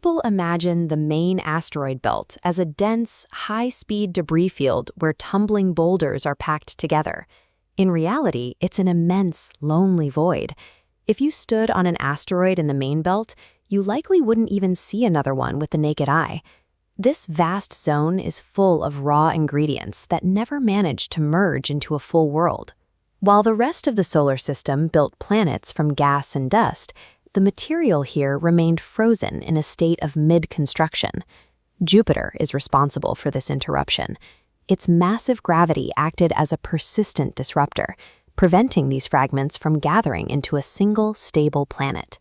People imagine the main asteroid belt as a dense, high-speed debris field where tumbling boulders are packed together. In reality, it's an immense, lonely void. If you stood on an asteroid in the main belt, you likely wouldn't even see another one with the naked eye. This vast zone is full of raw ingredients that never manage to merge into a full world. While the rest of the solar system built planets from gas and dust, the material here remained frozen in a state of mid-construction. Jupiter is responsible for this interruption. Its massive gravity acted as a persistent disruptor, preventing these fragments from gathering into a single, stable planet.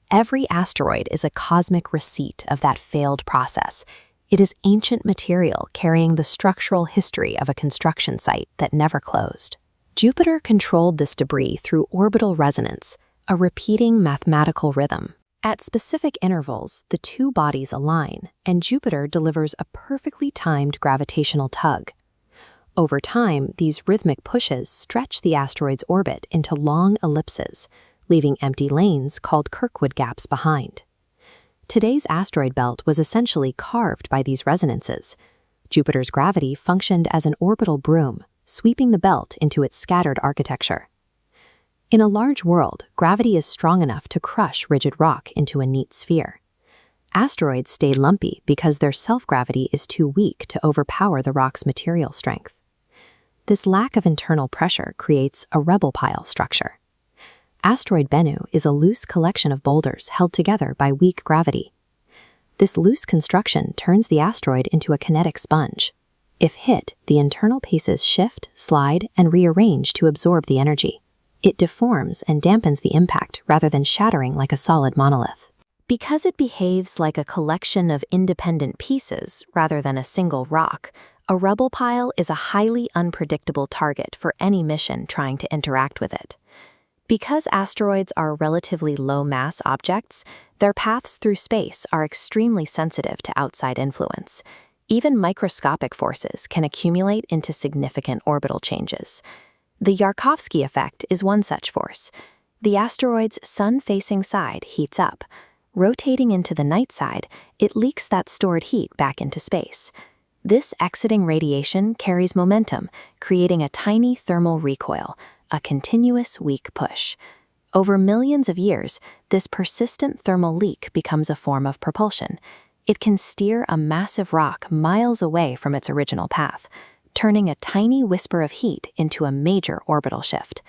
Every asteroid is a cosmic receipt of that failed process. It is ancient material carrying the structural history of a construction site that never closed. Jupiter controlled this debris through orbital resonance, a repeating mathematical rhythm. At specific intervals, the two bodies align, and Jupiter delivers a perfectly timed gravitational tug. Over time, these rhythmic pushes stretch the asteroid's orbit into long ellipses, leaving empty lanes called Kirkwood gaps behind. Today's asteroid belt was essentially carved by these resonances. Jupiter's gravity functioned as an orbital broom, sweeping the belt into its scattered architecture. In a large world, gravity is strong enough to crush rigid rock into a neat sphere. Asteroids stay lumpy because their self-gravity is too weak to overpower the rock's material strength. This lack of internal pressure creates a rubble pile structure. Asteroid Bennu is a loose collection of boulders held together by weak gravity. This loose construction turns the asteroid into a kinetic sponge. If hit, the internal pieces shift, slide, and rearrange to absorb the energy. It deforms and dampens the impact rather than shattering like a solid monolith. Because it behaves like a collection of independent pieces rather than a single rock, a rubble pile is a highly unpredictable target for any mission trying to interact with it. Because asteroids are relatively low-mass objects, their paths through space are extremely sensitive to outside influence. Even microscopic forces can accumulate into significant orbital changes. The Yarkovsky effect is one such force. The asteroid's sun-facing side heats up. Rotating into the night side, it leaks that stored heat back into space. This exiting radiation carries momentum, creating a tiny thermal recoil, a continuous weak push. Over millions of years, this persistent thermal leak becomes a form of propulsion. It can steer a massive rock miles away from its original path, turning a tiny whisper of heat into a major orbital shift.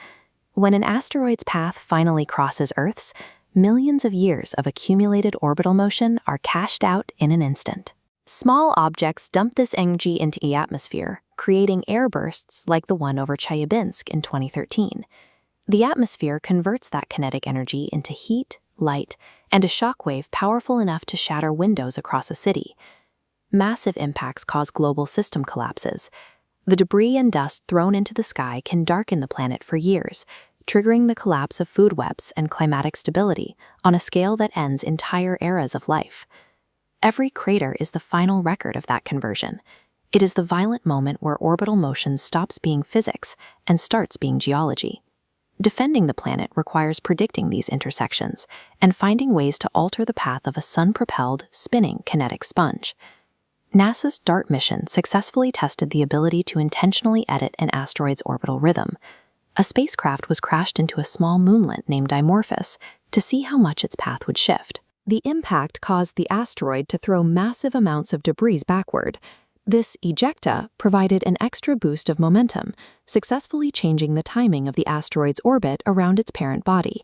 When an asteroid's path finally crosses Earth's, millions of years of accumulated orbital motion are cashed out in an instant. Small objects dump this energy into the atmosphere, creating air bursts like the one over Chelyabinsk in 2013. The atmosphere converts that kinetic energy into heat, light, and a shockwave powerful enough to shatter windows across a city. Massive impacts cause global system collapses. The debris and dust thrown into the sky can darken the planet for years, triggering the collapse of food webs and climatic stability on a scale that ends entire eras of life. Every crater is the final record of that conversion. It is the violent moment where orbital motion stops being physics and starts being geology. Defending the planet requires predicting these intersections and finding ways to alter the path of a sun-propelled, spinning kinetic sponge. NASA's DART mission successfully tested the ability to intentionally edit an asteroid's orbital rhythm. A spacecraft was crashed into a small moonlet named Dimorphos to see how much its path would shift. The impact caused the asteroid to throw massive amounts of debris backward. This ejecta provided an extra boost of momentum, successfully changing the timing of the asteroid's orbit around its parent body.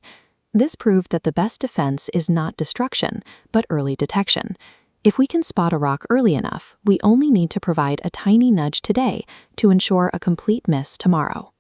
This proved that the best defense is not destruction, but early detection. If we can spot a rock early enough, we only need to provide a tiny nudge today to ensure a complete miss tomorrow.